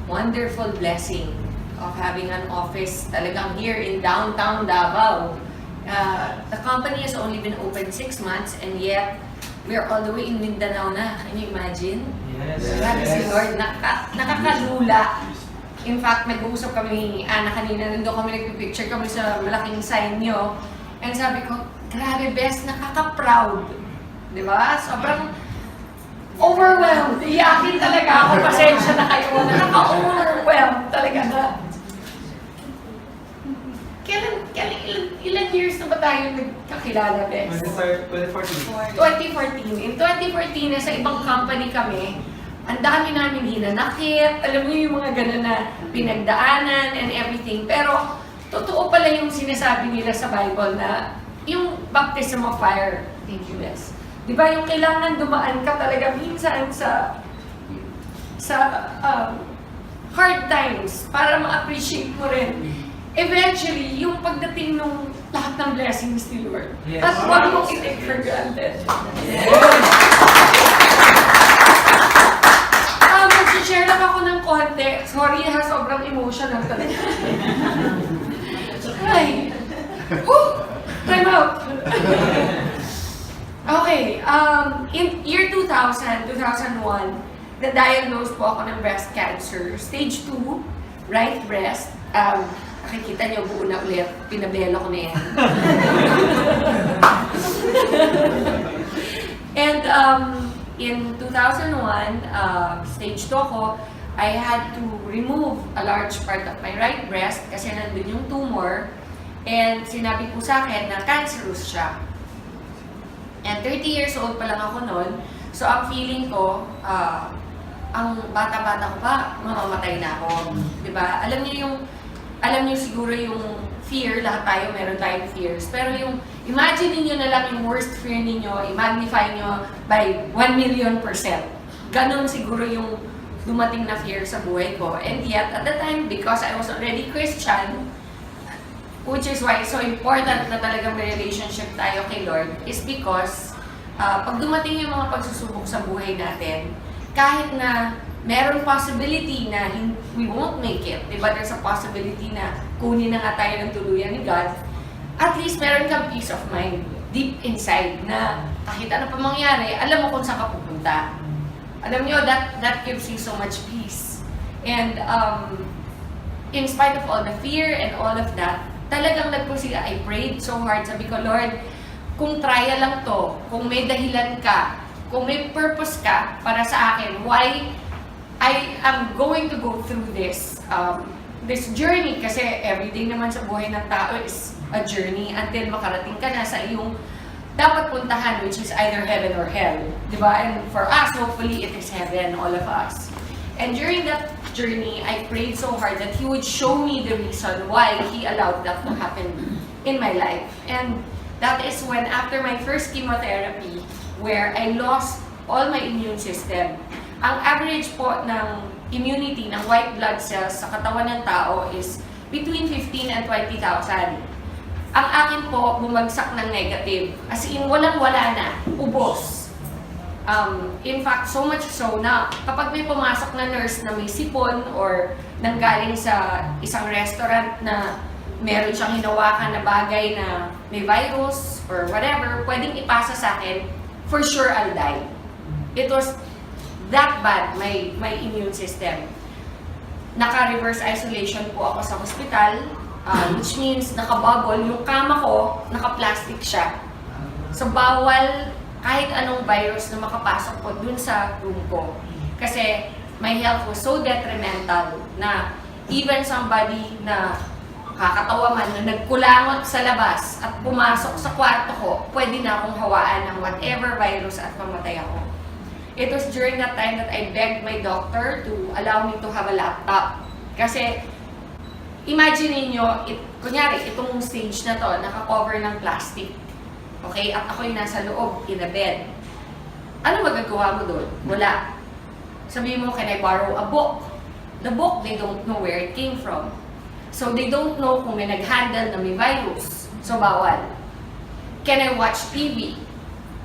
wonderful blessing of having an office talagang here in downtown Davao. The company has only been open 6 months and yet we're all the way in Mindanao na. Can you imagine? Yes. Grabe si Lord, nakakalula. In fact, nag-uusap kami ni Ana kanina, nandun kami nagpipicture kami sa malaking sign nyo. And sabi ko, grabe best, nakaka-proud. Di ba? Sobrang overwhelmed. Iyakin talaga ako, pasensya na kayo. Nakaka-overwhelmed talaga na. Ilan years na ba tayo nagkakilala, best? 2014. 2014. In 2014, nasa ibang company kami. Ang dami namin hinanakit, alam niyo yung mga gano'n na pinagdaanan and everything. Pero, totoo pala yung sinasabi nila sa Bible na yung baptism of fire, thank you, Bes. Di ba yung kailangan dumaan ka talaga minsan sa hard times para ma-appreciate mo rin. Eventually, yung pagdating nung lahat ng blessings ni Lord. Yes. At huwag mong i-take for granted. Mag-share lang ako ng konti. Sorry ha, sobrang emotional talaga. Ay! Woo! Time out! Okay, in year 2000, 2001, na-diagnose po ako ng breast cancer. Stage 2, right breast. Nakikita niyo, buo na ulit. Pinabelo ko na yan. And in 2001, stage 2 ako, I had to remove a large part of my right breast kasi nandun yung tumor. And sinabi po sa akin na cancerous siya. And 30 years old pa lang ako noon. So ang feeling ko, ang bata-bata ko pa, mamamatay na ako. Diba? Alam niyo siguro yung fear, lahat tayo meron tayong fears. Pero yung, imagine niyo na lang yung worst fear niyo, i-magnify niyo by 1,000,000%. Ganon siguro yung dumating na fear sa buhay ko. And yet, at the time, because I was already Christian, which is why it's so important na talagang may relationship tayo kay Lord, is because pag dumating yung mga pagsusubok sa buhay natin, kahit na meron possibility na we won't make it, diba? There's a possibility na kunin na nga tayo ng tuluyan ni God, at least meron kang peace of mind deep inside na kahit ano pa mangyari, alam mo kung saan ka pupunta. Alam nyo, that gives you so much peace. And in spite of all the fear and all of that, talagang nagpursige. I prayed so hard. Sabi ko, Lord, kung trial lang to, kung may dahilan ka, kung may purpose ka para sa akin, why I am going to go through this journey, kasi everyday naman sa buhay ng tao is a journey until makarating ka na sa iyong dapat puntahan, which is either heaven or hell. Diba? And for us, hopefully, it is heaven, all of us. And during that journey, I prayed so hard that He would show me the reason why He allowed that to happen in my life. And that is when, after my first chemotherapy, where I lost all my immune system, ang average po ng immunity ng white blood cells sa katawan ng tao is between 15 and 20,000. Ang akin po, bumagsak ng negative. As in, walang-wala na. Ubos. In fact, so much so na kapag may pumasok na nurse na may sipon or nanggaling sa isang restaurant na meron siyang hinawakan na bagay na may virus or whatever, pwedeng ipasa sa akin, for sure I'll die. It was that bad, my immune system. Naka-reverse isolation po ako sa hospital, which means naka-bubble. Yung kama ko, naka-plastic siya. So, bawal kahit anong virus na makapasok po dun sa room ko. Kasi my health was so detrimental na even somebody na kakatawa man na nagkulangot sa labas at pumasok sa kwarto ko, pwede na akong hawaan ng whatever virus at mamatay ako. It was during that time that I begged my doctor to allow me to have a laptop. Kasi, imagine niyo, kunyari, itong stage na to, naka-cover ng plastic. Okay? At ako yung nasa loob, in a bed. Ano magagawa mo doon? Wala. Sabihin mo, can I borrow a book? The book, they don't know where it came from. So, they don't know kung may nag-handle na may virus. So, bawal. Can I watch TV?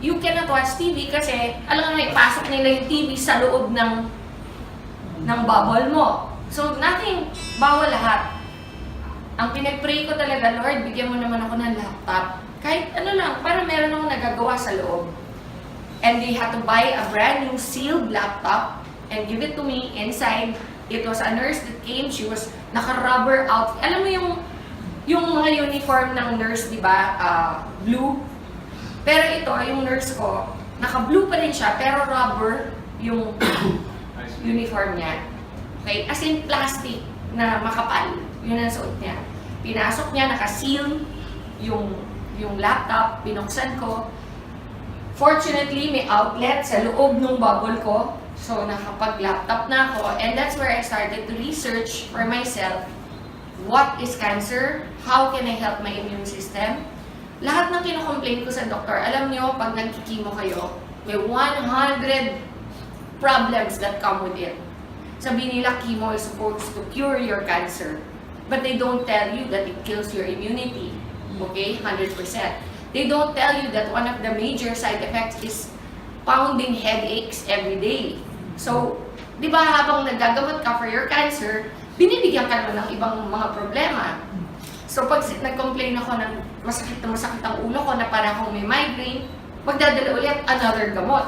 You cannot watch TV kasi, alam nga, ipasok nila yung TV sa loob ng bubble mo. So, nothing, bawal lahat. Ang pinag-pray ko talaga, Lord, bigyan mo naman ako ng laptop. Kahit ano lang, para meron akong nagagawa sa loob. And they had to buy a brand new sealed laptop and give it to me inside. It was a nurse that came. She was naka-rubber outfit. Alam mo yung mga uniform ng nurse, di ba? Blue. Pero ito, yung nurse ko, naka-blue pa rin siya, pero rubber yung uniform niya. Okay? As in plastic na makapal. Yun ang suot niya. Pinasok niya, naka-seal yung laptop, binuksan ko. Fortunately, may outlet sa loob ng bubble ko. So, nakapag-laptop na ako. And that's where I started to research for myself. What is cancer? How can I help my immune system? Lahat ng kinocomplain ko sa doktor, alam nyo, pag nagkikimo kayo, may 100 problems that come with it. Sabi nila, chemo is supposed to cure your cancer. But they don't tell you that it kills your immunity. Okay? 100%. They don't tell you that one of the major side effects is pounding headaches every day. So, di ba habang nagagamot ka for your cancer, binibigyan ka naman ng ibang mga problema. So, pag nag-complain ako ng masakit ang ulo ko na para akong may migraine, magdadala ulit another gamot.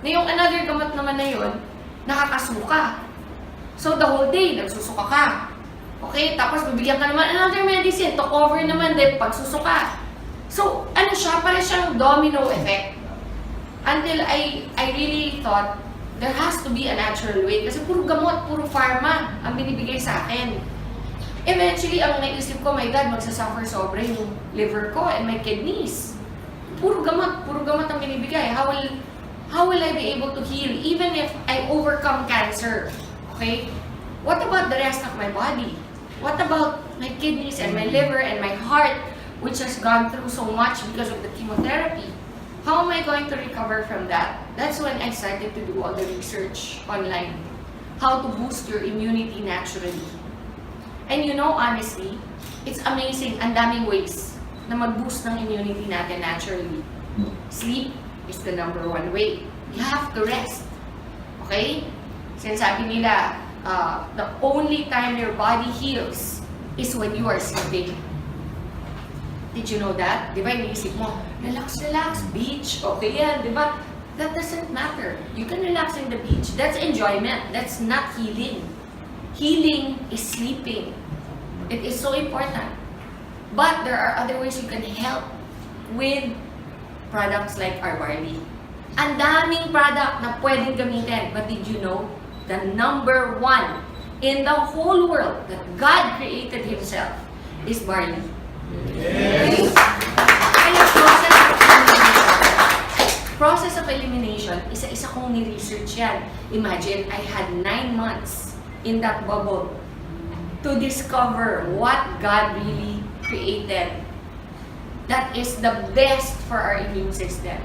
Na yung another gamot naman na yun, nakakasuka. So, the whole day, nagsusuka ka. Okay, tapos bibigyan ka naman another medicine to cover naman din pagsusuka. So, ano siya? Para siyang domino effect. Until I really thought, there has to be a natural way. Kasi puro gamot, puro pharma ang binibigay sa akin. Eventually, ang naisip ko, my God, magsasuffer sobra yung liver ko and my kidneys. Puro gamot ang binibigay. How will I be able to heal even if I overcome cancer? Okay? What about the rest of my body? What about my kidneys and my liver and my heart, which has gone through so much because of the chemotherapy? How am I going to recover from that? That's when I started to do all the research online. How to boost your immunity naturally. And you know, honestly, it's amazing. Ang daming ways na mag-boost ng immunity natin naturally. Sleep is the number one way. You have to rest. Okay? Sinasabi nila, the only time your body heals is when you are sleeping. Did you know that? Di ba, iniisip mo, relax, beach, okay yan, di ba? That doesn't matter. You can relax in the beach. That's enjoyment. That's not healing. Healing is sleeping. It is so important. But there are other ways you can help with products like our Barley. Ang daming product na pwedeng gamitin. But did you know, the number one in the whole world that God created Himself is Barley. Okay? Kaya process of elimination, isa-isa kong ni-research yan. Imagine, I had 9 months in that bubble to discover what God really created that is the best for our immune system.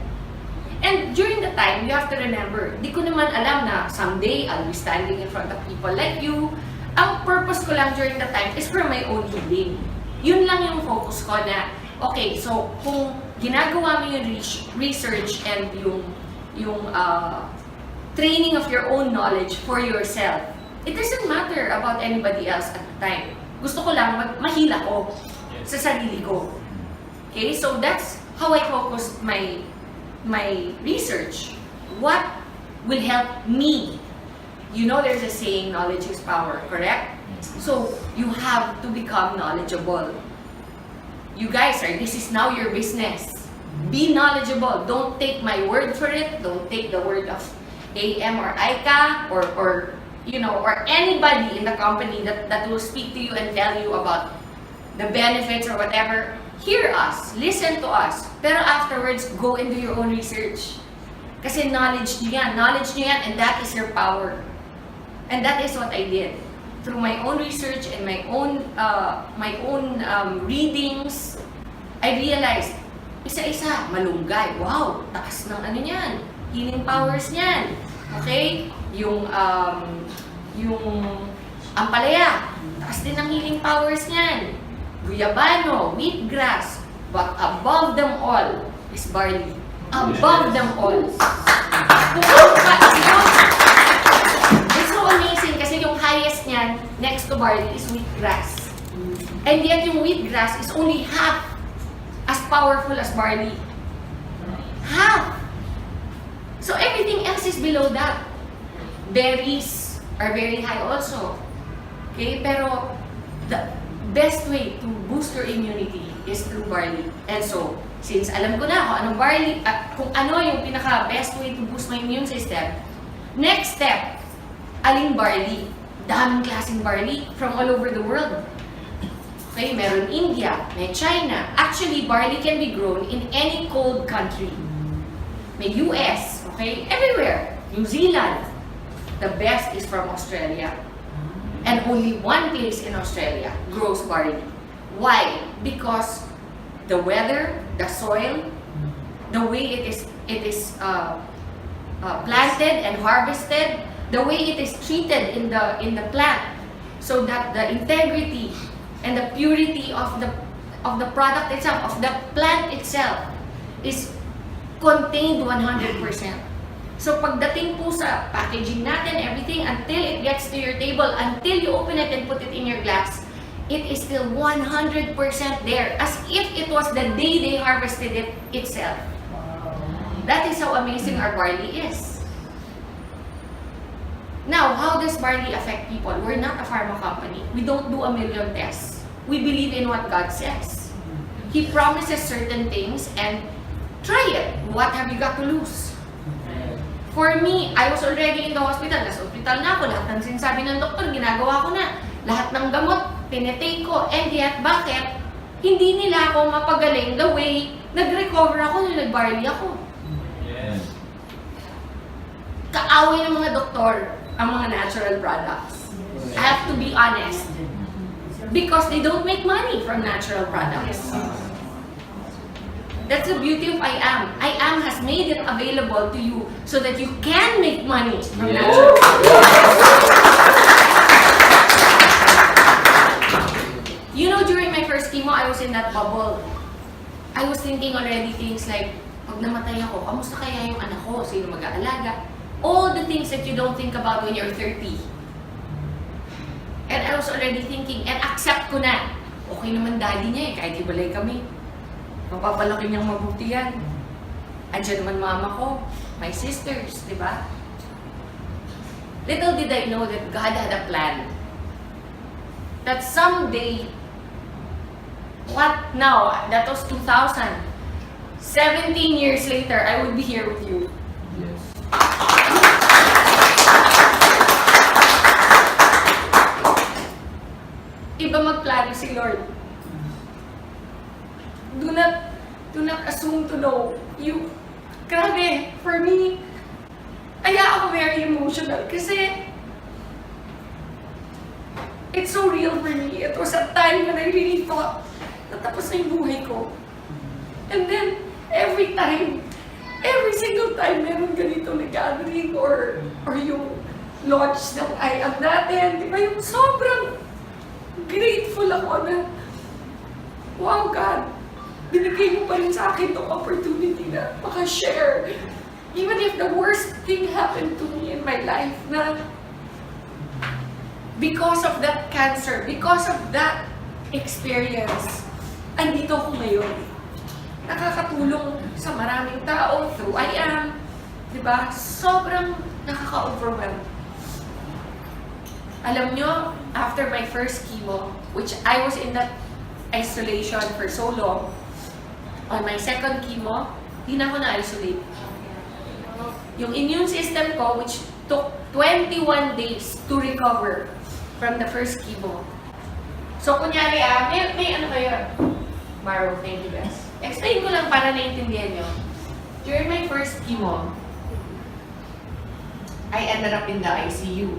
And during the time, you have to remember, di ko naman alam na someday I'll be standing in front of people like you. Ang purpose ko lang during the time is for my own healing. Yun lang yung focus ko na, okay, so kung ginagawa mo yung research and yung training of your own knowledge for yourself, it doesn't matter about anybody else at the time. Gusto ko lang mahila ko sa sarili ko. Okay, so that's how I focused my research. What will help me? You know, there's a saying, knowledge is power, correct? So you have to become knowledgeable. You guys this is now your business. Be knowledgeable. Don't take my word for it. Don't take the word of IAM or ICA or you know, or anybody in the company that will speak to you and tell you about the benefits or whatever. Hear us, listen to us, pero afterwards, go and do your own research. Kasi knowledge nyo yan, and that is your power. And that is what I did. Through my own research and my own readings, I realized, isa-isa, malunggay. Wow, taas ng ano niyan, healing powers niyan. Okay? Yung ampalaya, taas din ng healing powers niyan. Guyabano, wheatgrass, but above them all is barley. Above them all. It's so amazing kasi yung highest niya niyan, next to barley, is wheatgrass. And yet yung wheatgrass is only half as powerful as barley. Half! So everything else is below that. Berries are very high also. Okay? Pero the best way to boost your immunity is through barley. And so, since alam ko na kung anong barley, kung ano yung pinaka-best way to boost my immune system, next step, aling barley? Daming klaseng barley from all over the world. Okay, meron India, may China. Actually, barley can be grown in any cold country. May US, okay, everywhere. New Zealand. The best is from Australia. And only one place in Australia grows barley. Why? Because the weather, the soil, the way it is planted and harvested, the way it is treated in the plant, so that the integrity and the purity of the product itself, of the plant itself, is contained 100%. So pagdating po sa packaging natin, everything, until it gets to your table, until you open it and put it in your glass, it is still 100% there, as if it was the day they harvested it itself. That is how amazing our barley is. Now, how does barley affect people? We're not a pharma company. We don't do a million tests. We believe in what God says. He promises certain things, and try it. What have you got to lose? For me, I was already in the hospital. Nasa hospital na ako. Lahat ng sinasabi ng doktor, ginagawa ko na. Lahat ng gamot, tinetake ko. And yet, bakit? Hindi nila ako mapagaling the way nag-recover ako nung nag-barley ako. Yes. Kaaway ng mga doktor ang mga natural products. I have to be honest. Because they don't make money from natural products. That's the beauty of IAM. IAM has made it available to you so that you can make money from natural products. You know, during my first chemo, I was in that bubble. I was thinking already things like, pag namatay ako, kamusta kaya yung anak ko? Sino mag-aalaga? All the things that you don't think about when you're 30. And I was already thinking, and accept ko na, okay naman daddy niya eh, kahit ibalay kami. Mapapalaki niyang mabuti yan. Andiyan naman mama ko, my sisters, di ba? Little did I know that God had a plan. That someday, what now? That was 2000. 17 years later, I would be here with you. Yes. Iba magplano si Lord. Do not assume to know. You, grabe, for me, kaya ako very emotional kasi it's so real for me. It was a time when I really thought natapos na yung buhay ko. And then, every single time meron ganito na gathering or yung launch ng IAM natin, di ba, yung sobrang grateful ako na, wow God, binigay mo pa rin sa akin itong opportunity na maka-share. Even if the worst thing happened to me in my life, na because of that cancer, because of that experience, andito ako ngayon. Nakakatulong sa maraming tao through IAM. Diba? Sobrang nakaka-overwhelm. Alam nyo, after my first chemo, which I was in that isolation for so long, on my second chemo, di na ako na-isolate. Yung immune system ko, which took 21 days to recover from the first chemo. So, kunyari may ano kayo? Maro, thank you guys. Explain ko lang para naiintindihan nyo. During my first chemo, I ended up in the ICU.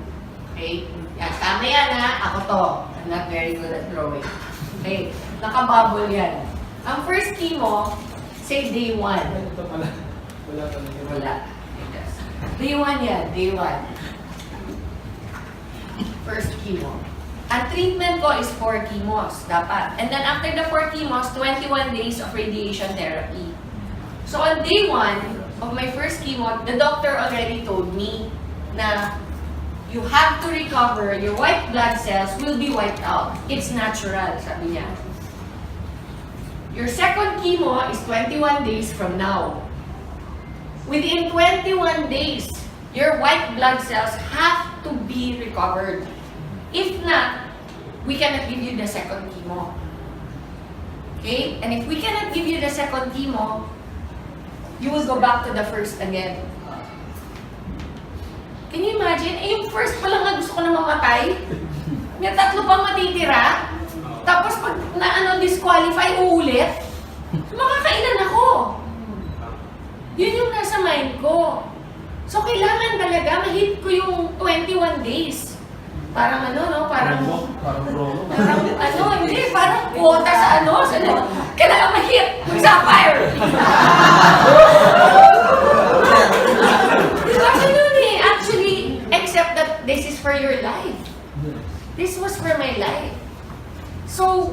Okay? Yan, tama yan ha. Ako to. I'm not very good at drawing. Okay? Nakabubble yan. Ang first chemo, say day 1. Wala. Day 1 yan. Day 1. First chemo. Ang treatment ko is 4 chemos, dapat. And then after the 4 chemos, 21 days of radiation therapy. So on day 1 of my first chemo, the doctor already told me na You have to recover. Your white blood cells will be wiped out. It's natural, sabi niya. Your second chemo is 21 days from now. Within 21 days, your white blood cells have to be recovered. If not, we cannot give you the second chemo. Okay? And if we cannot give you the second chemo, you will go back to the first again. Can you imagine? Yung first pa lang nga gusto ko na mamatay. May 3 pang matitira. Tapos pag disqualify, uulit. Makakailan ako. Yun yung nasa mind ko. So, kailangan talaga ma-hit ko yung 21 days. Parang parang hindi, parang quota sa kailangan ma-hit, mag-sapphire. Diba ganun eh, actually, except that this is for your life. This was for my life. So,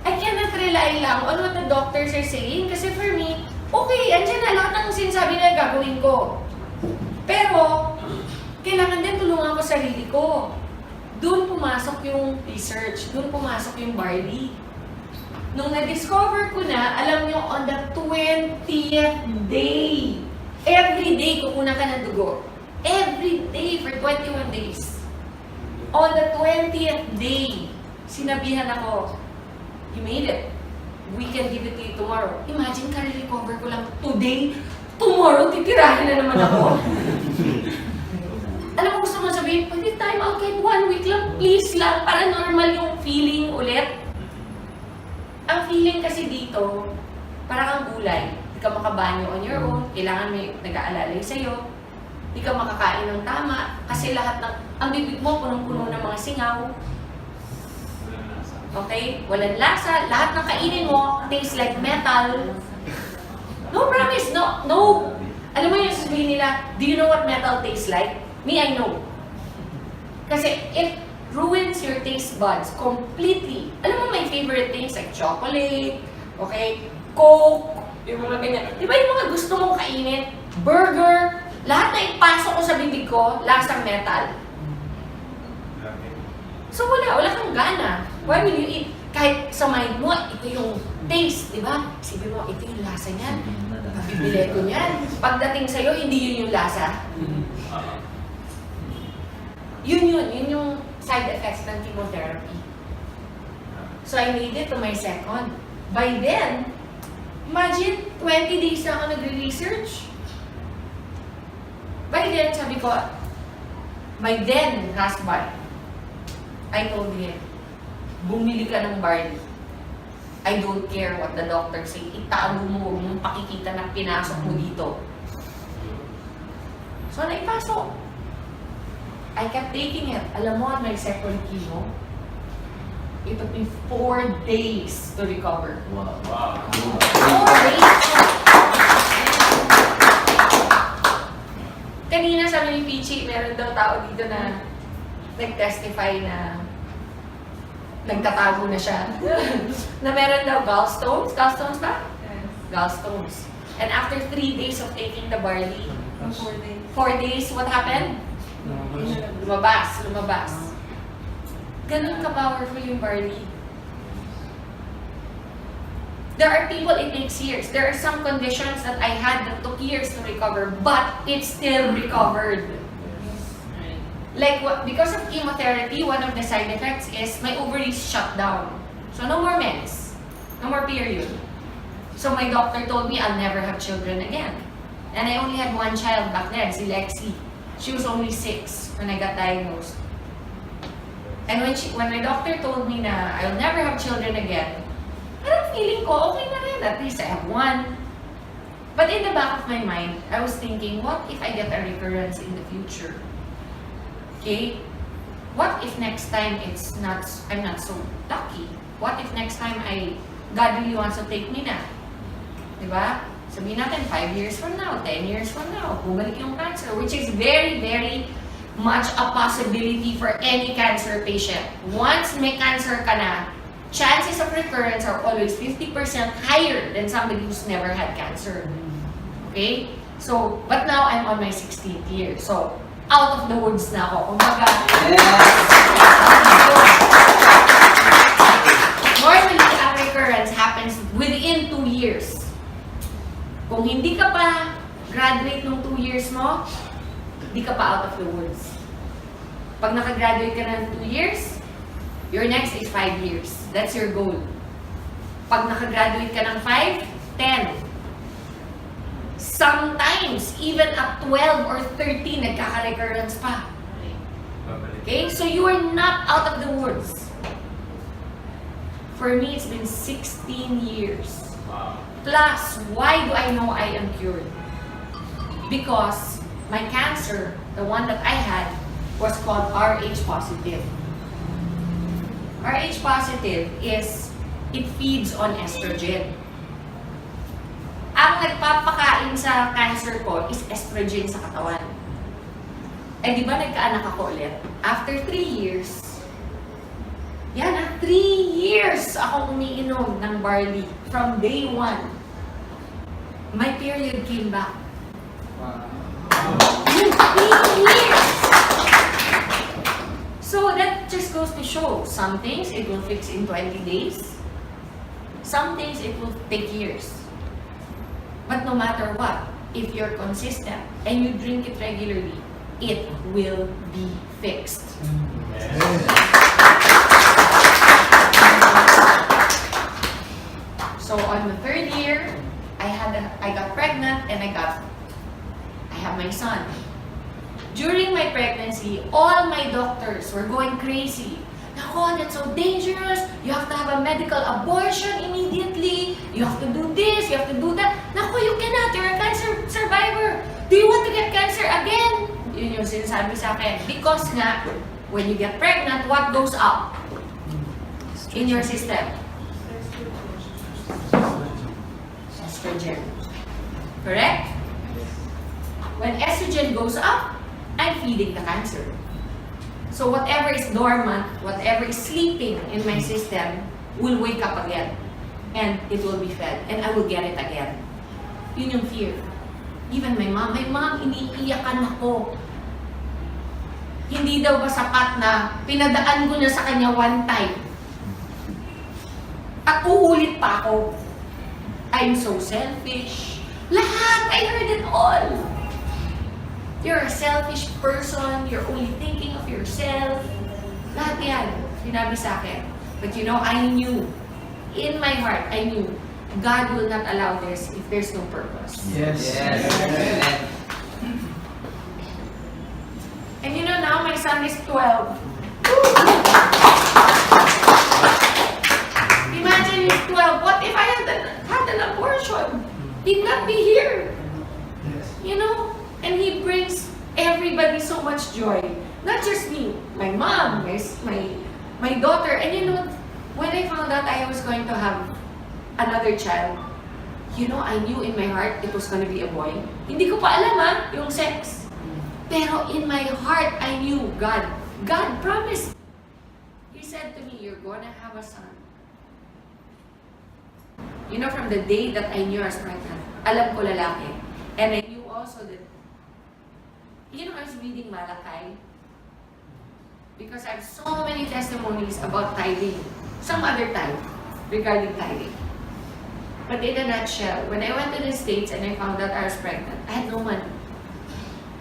I cannot rely lang on what the doctors are saying kasi for me, okay, andyan na lahat ng sinasabi na gagawin ko. Pero, kailangan din tulungan ko sarili ko. Doon pumasok yung research, doon pumasok yung Barley. Nung na-discover ko na, alam nyo, on the 20th day, every day kukunan ka ng dugo. Every day for 21 days. On the 20th day, sinabihan ako, you made it. We can give it to you tomorrow. Imagine, ka-recover ko lang today. Tomorrow, titirahin na naman ako. Alam mo, gusto mo sabihin, pwede time out kahit 1 week lang, please lang, para normal yung feeling ulit. Ang feeling kasi dito, para kang gulay. Hindi ka makabanyo on your own, kailangan may nag-aalalay sa'yo. Hindi ka makakain ng tama, kasi lahat ng, ang bibig mo, punong-puno ng mga singaw. Okay? Walang lasa, lahat ng kainin mo, tastes like metal. No promise, no. Alam mo yung sasabihin nila, do you know what metal tastes like? Me, I know. Kasi it ruins your taste buds completely. Alam mo, my favorite things like chocolate, okay, Coke, yung mga ganyan. Di ba yung mga gusto mong kainin? Burger, lahat na ipasok ko sa bibig ko, lasang metal. So wala kang gana. Why will you eat? Kahit sa mind mo, ito yung taste, di ba? Sabi mo, ito yung lasa niyan. Pabibili ko niyan. Pagdating sa'yo, hindi yun yung lasa. Yun yung side effects ng chemotherapy. So I made it to my second. By then, imagine, 20 days na ako nagre-research. By then, sabi ko, my then husband, I told him, bumili ka ng Barley. I don't care what the doctor say. Itago mo, huwag mong pakikita na pinasok mo dito. So, naipasok. I kept taking it. Alam mo, on my second chemo, it took me 4 days to recover. Wow. 4 days. Kanina sabi ni Pichi, meron daw tao dito na nag-testify na nagtatago na siya. Na meron daw gallstones. Gallstones ba? Yes. Gallstones. And after 3 days of taking the Barley, 4 days. 4 days, what happened? Lumabas. Ganun ka-powerful yung Barley. There are people it takes years. There are some conditions that I had that took years to recover, but it still recovered. Like, because of chemotherapy, one of the side effects is my ovaries shut down. So, no more mens. No more period. So, my doctor told me I'll never have children again. And I only had 1 child back then, si Lexi. She was only 6 when I got diagnosed. And when my doctor told me na I'll never have children again, parang feeling ko, okay na rin. At least I have 1. But in the back of my mind, I was thinking, what if I get a recurrence in the future? Okay? What if next time I'm not so lucky? What if next time God really wants to take me na? Diba? Sabihin natin, 5 years from now, 10 years from now, bumalik yung cancer, which is very, very much a possibility for any cancer patient. Once may cancer ka na, chances of recurrence are always 50% higher than somebody who's never had cancer. Okay? So, but now I'm on my 16th year. So, out of the woods na ako. Kumbaga, normally, ang recurrence happens within 2 years. Kung hindi ka pa graduate nung 2 years mo, hindi ka pa out of the woods. Pag nakagraduate ka ng 2 years, your next is 5 years. That's your goal. Pag nakagraduate ka ng 5, 10. Sometimes, even at 12 or 13, nagkaka-recurrence pa. Okay? So you are not out of the woods. For me, it's been 16 years. Wow. Plus, why do I know I am cured? Because my cancer, the one that I had, was called Rh positive. Rh positive is, it feeds on estrogen. Ang nagpapakain sa cancer ko is estrogen sa katawan. Eh di ba nagkaanak ako ulit? After 3 years, 3 years ako umiinom ng barley. From day 1, my period came back. Wow. 3 years! So that just goes to show, some things it will fix in 20 days. Some things it will take years. But no matter what, if you're consistent and you drink it regularly, it will be fixed. So on the 3rd year, I got pregnant and I have my son. During my pregnancy, all my doctors were going crazy. Nako, that's so dangerous. You have to have a medical abortion immediately. You have to do this, you have to do that. Nako, you cannot. You're a cancer survivor. Do you want to get cancer again? Yun yung sinasabi sa akin. Because nga, when you get pregnant, what goes up in your system? Estrogen. Correct? When estrogen goes up, I'm feeding the cancer. So whatever is dormant, whatever is sleeping in my system will wake up again. And it will be fed. And I will get it again. Yun yung fear. Even my mom, iniiyakan ako. Hindi daw ba sapat na pinadaan ko na sa kanya one time? At uulit pa ako. I'm so selfish. Lahat! I heard it all! You're a selfish person. You're only thinking of yourself. Lahat yan. Sinabi sa akin. But you know, I knew. In my heart, I knew. God will not allow this if there's no purpose. Yes. And you know, now my son is 12. Imagine he's 12. What if I had an abortion? He'd not be here. You know? And he brings everybody so much joy. Not just me, my mom, my daughter. And you know, when I found out I was going to have another child, you know, I knew in my heart it was going to be a boy. Hindi ko pa alam yung sex. Pero in my heart, I knew God promised. He said to me, you're gonna have a son. You know, from the day that I knew I was pregnant, alam ko lalaki. And I knew also that, you know, I was reading Malakay because I have so many testimonies about tithing, some other time regarding tithing. But in a nutshell, when I went to the States and I found out I was pregnant, I had no money.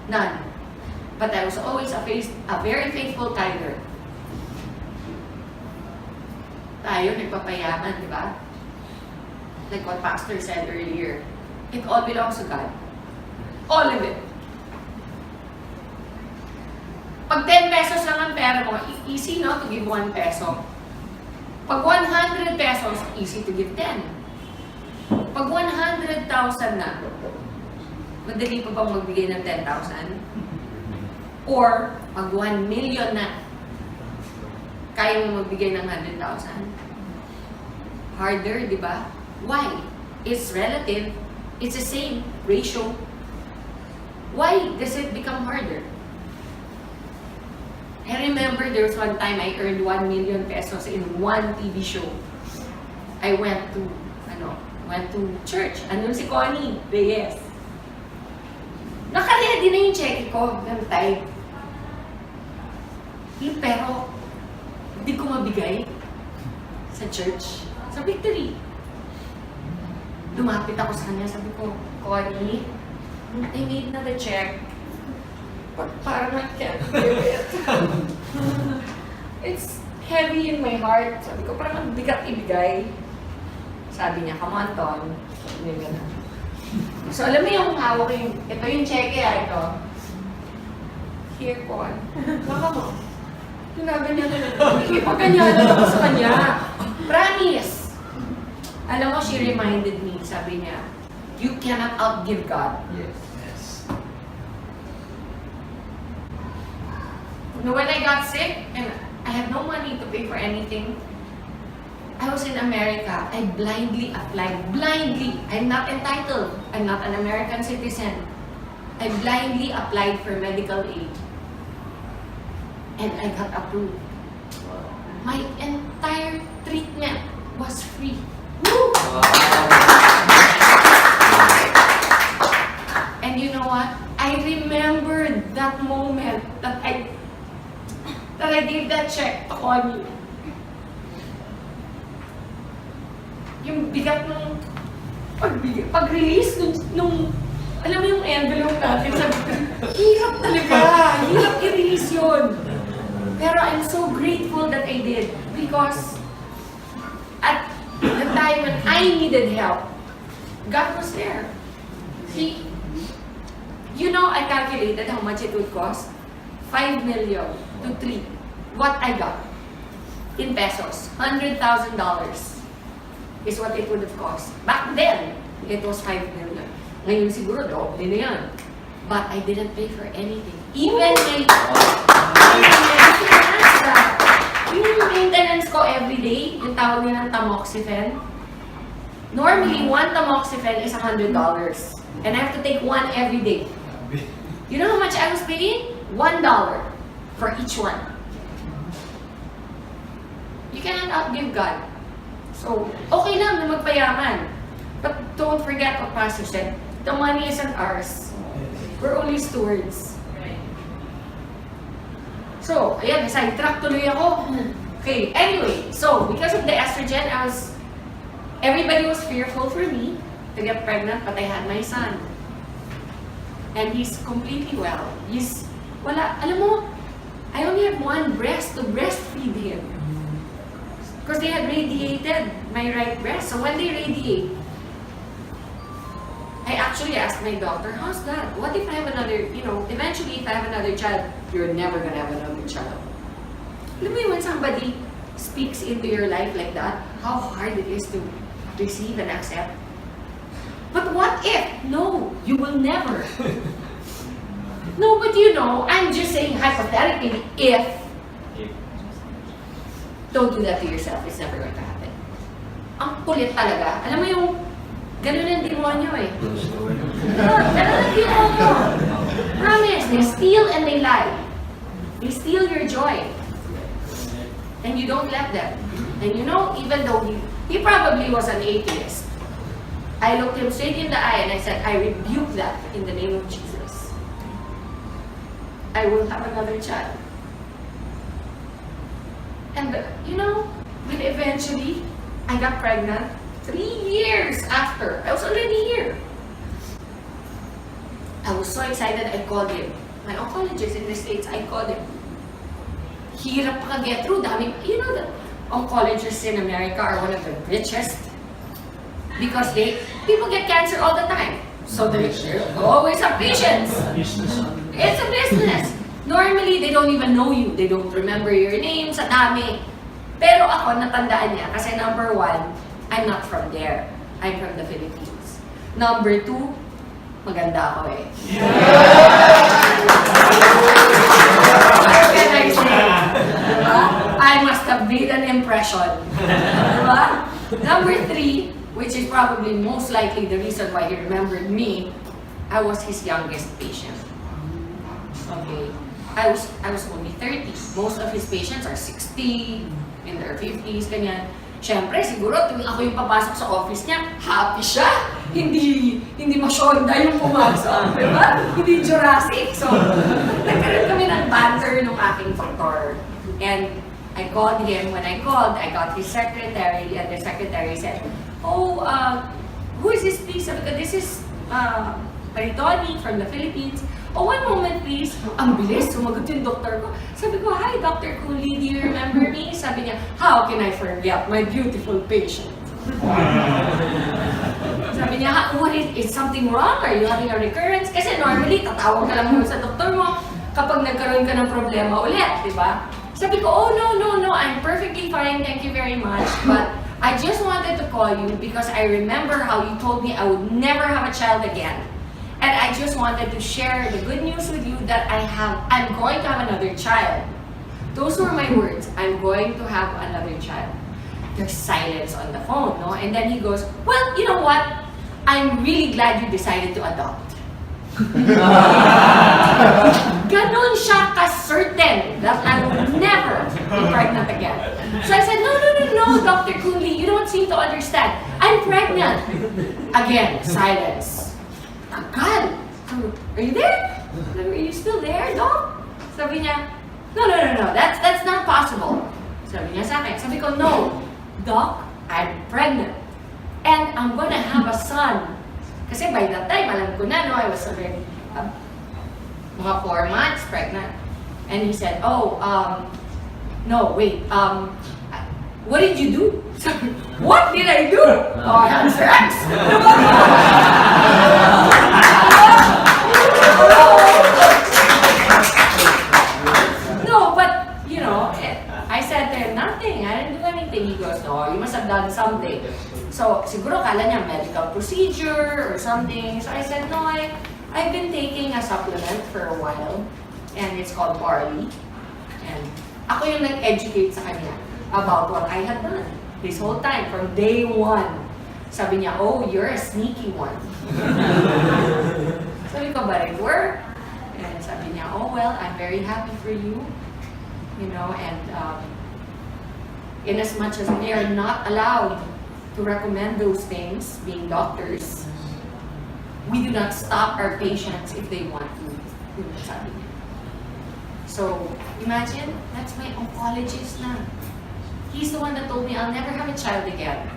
None. But I was always a very faithful tither. Tayo, nagpapayaman, di ba? Like what Pastor said earlier, it all belongs to God. All of it. Pag 10 pesos lang ang pera mo, easy no to give 1 peso. Pag 100 pesos, easy to give 10. Pag 100,000 na, madali pa bang magbigay ng 10,000? Or, pag 1 million na, kaya mo magbigay ng 100,000? Harder, di ba? Why? It's relative. It's the same ratio. Why does it become harder? I remember there was one time I earned 1 million pesos in one TV show. I went to church. Andun si Connie Reyes. Naka-ready na yung check ko ng time. Pero, hindi ko mabigay sa church. Sa Victory. Lumapit ako sa kanya, sabi ko, Connie, I made na the check. But parang I can't give it. It's heavy in my heart. Sabi ko, parang ang bigat ibigay. Sabi niya, come on, Ton. So, alam mo yung hawak yung, ito yung cheque, ito. Here, Con. Baka mo. Tinagan niya na. Ipaganyanan ako sa kanya. Promise. Alam mo, she reminded me, sabi niya, you cannot outgive God. Yes. When I got sick and I had no money to pay for anything, I was in America. I blindly applied. Blindly. I'm not entitled. I'm not an American citizen. I blindly applied for medical aid. And I got approved. My entire treatment was free. Woo! And you know what? I remembered that moment that I gave that check to Connie. Yung bigat ng pag-release nung alam mo yung envelope natin, sabi ko, hirap talaga, hirap i-release yun. Pero I'm so grateful that I did because at the time when I needed help, God was there. You know, I calculated how much it would cost. 5 million to 3. What I got in pesos, $100,000 is what it would have cost. Back then, it was 5 million. Ngayon siguro, doble na yan. But I didn't pay for anything. Even my yung maintenance ko every day, yung tawag nilang tamoxifen. Normally, one tamoxifen is $100. And I have to take one every day. You know how much I was paying? $1 for each one. You cannot outgive God. So, okay lang na magpayaman. But don't forget what Pastor said. The money isn't ours. We're only stewards. So, ayan, sidetrack tuloy ako. Okay, anyway. So, because of the estrogen, everybody was fearful for me to get pregnant, but I had my son. And he's completely well. Alam mo, I only have one breast to breastfeed him. Because they had radiated my right breast. So when they radiate, I actually asked my doctor, how's that? What if I have another, eventually if I have another child, you're never gonna have another child. Alam mo yun, when somebody speaks into your life like that, how hard it is to receive and accept. But what if? No, you will never. No, but I'm just saying hypothetically, if don't do that to yourself, it's never going to happen. Ang kulit talaga. Alam mo yung, ganun ang demonyo eh. Ganun ang demonyo. Promise, they steal and they lie. They steal your joy. And you don't let them. And even though he probably was an atheist, I looked him straight in the eye and I said, I rebuke that in the name of Jesus. I will have another child. And when eventually I got pregnant, 3 years after, I was already here. I was so excited, I called him. My oncologist in the States, I called him. Hirap pa get through. The oncologists in America are one of the richest because people get cancer all the time. So they always have patients. It's a business. Normally, they don't even know you. They don't remember your name sa dami. Pero ako, natandaan niya. Kasi number 1, I'm not from there. I'm from the Philippines. Number 2, maganda ako eh. What can I say? Diba? I must have made an impression. Diba? Number 3, which is probably most likely the reason why he remembered me, I was his youngest patient. Okay. I was only 30. Most of his patients are 60, in their 50s, ganyan. Siyempre, siguro, tuwing ako yung papasok sa office niya, happy siya. Hindi masyonda yung pumasok, di ba? Hindi Jurassic. So, nagkaroon kami ng banter ng aking doktor. And I called him. When I called, I got his secretary, and the secretary said, "Oh, who is this, please?" Sabi ko, "This is Maritoni from the Philippines." "Oh, one moment, please." Ang bilis, sumagot yung doktor ko. Sabi ko, "Hi, Dr. Cooley, do you remember me?" Sabi niya, "How can I forget my beautiful patient?" Sabi niya, "What is something wrong? Are you having a recurrence?" Kasi normally, tatawag ka lang sa doktor mo kapag nagkaroon ka ng problema ulit, di ba? Sabi ko, "Oh, no, I'm perfectly fine, thank you very much. But I just wanted to call you because I remember how you told me I would never have a child again. And I just wanted to share the good news with you that I'm going to have another child." Those were my words, "I'm going to have another child." There's silence on the phone, no? And then he goes, "Well, you know what? I'm really glad you decided to adopt." Ganon siya ka-certain that I would never be pregnant again. So I said, no, Dr. Cooley, you don't seem to understand. I'm pregnant. Again, silence. God, are you there? Are you still there, Doc? Sabi niya, no, that's not possible. Sabi niya sa akin, sabi ko, "No, Doc, I'm pregnant. And I'm gonna have a son." Kasi by that time, alam ko na, no, I was already mga 4 months pregnant. And he said, "Oh, no, wait, what did you do?" What did I do? "Oh, I had sex." No, but, you know, I said to him, "Nothing, I didn't do anything." He goes, "No, you must have done something." So, siguro kala niya medical procedure or something. So I said, "No, I've been taking a supplement for a while, and it's called Barley." And ako yung nag-educate sa kanya about what I had done this whole time, from day one. Sabi niya, "Oh, you're a sneaky one." Sabi ko, "But it worked." And sabi niya, "Oh, well, I'm very happy for you. You know, and in as much as we are not allowed to recommend those things, being doctors, we do not stop our patients if they want to." Sabi niya. So, imagine, that's my oncologist na. He's the one that told me I'll never have a child again.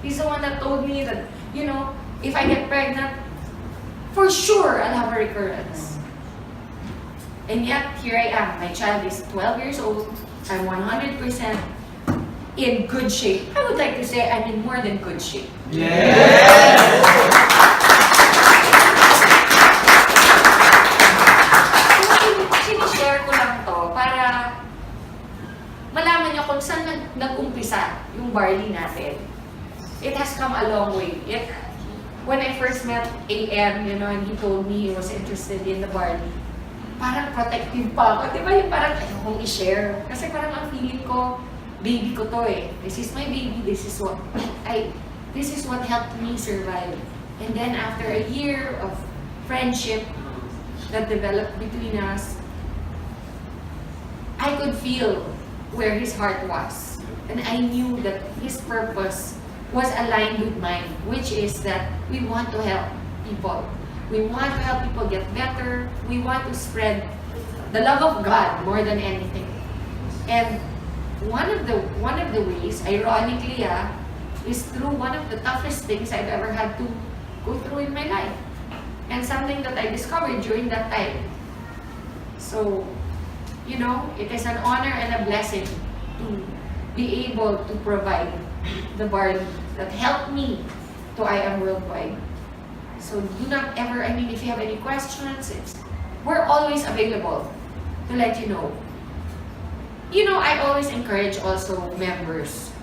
He's the one that told me that, you know, if I get pregnant, for sure I'll have a recurrence. And yet, here I am. My child is 12 years old. I'm 100% in good shape. I would like to say I'm in more than good shape. Yes! Sinishare ko lang to para malaman niyo kung saan nag-umpisa yung Barley natin. It has come a long way. When I first met IAM, you know, and he told me he was interested in the Barley, parang protective pa ako. Di ba yung parang ayokong i-share? Kasi parang ang feeling ko, baby ko to eh. This is my baby. This is what helped me survive. And then after a year of friendship that developed between us, I could feel where his heart was. And I knew that his purpose was aligned with mine, which is that we want to help people. We want to help people get better. We want to spread the love of God more than anything. And one of the ways, ironically, is through one of the toughest things I've ever had to go through in my life. And something that I discovered during that time. So, you know, it is an honor and a blessing to be able to provide the Barley that helped me to IAM Worldwide. So do not ever, I mean, if you have any questions, we're always available to let you know. You know, I always encourage also members.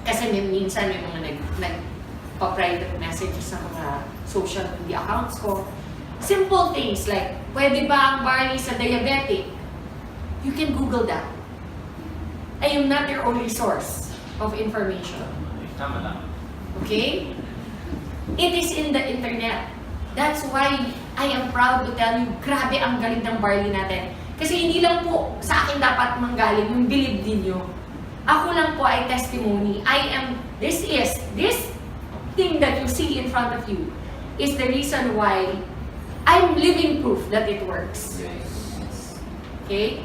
Kasi minsan may mga nagpa-private messages sa mga social media accounts ko. Simple things like, pwede ba ang Barley sa diabetic? You can Google that. I am not your only source of information. Tama lang. Okay? It is in the internet. That's why I am proud to tell you, grabe ang galing ng Barley natin. Kasi hindi lang po sa akin dapat manggaling yung believe ninyo. Ako lang po ay testimony. This thing that you see in front of you is the reason why I'm living proof that it works. Okay?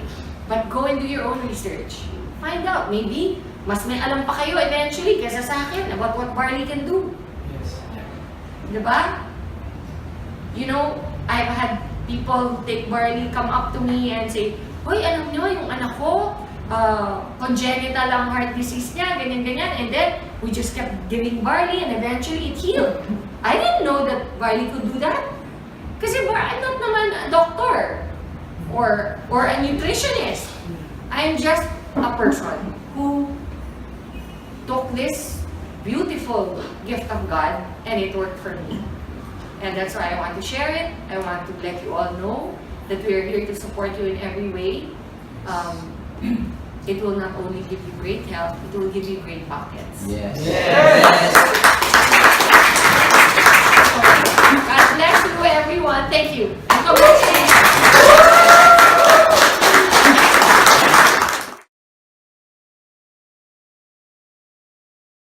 But go and do your own research. Find out. Maybe, mas may alam pa kayo eventually kaysa sa akin about what barley can do. Yes. Diba? You know, I've had people take barley, come up to me and say, "Hoy, alam nyo, yung anak ko, congenital ang heart disease niya, ganyan-ganyan." And then, we just kept giving barley and eventually it healed. I didn't know that barley could do that. Kasi I'm not naman a doctor or a nutritionist. I'm just a person who took this beautiful gift of God and it worked for me. And that's why I want to share it. I want to let you all know that we are here to support you in every way. It will not only give you great health, it will give you great pockets. Yes. Yes. God bless you, everyone. Thank you.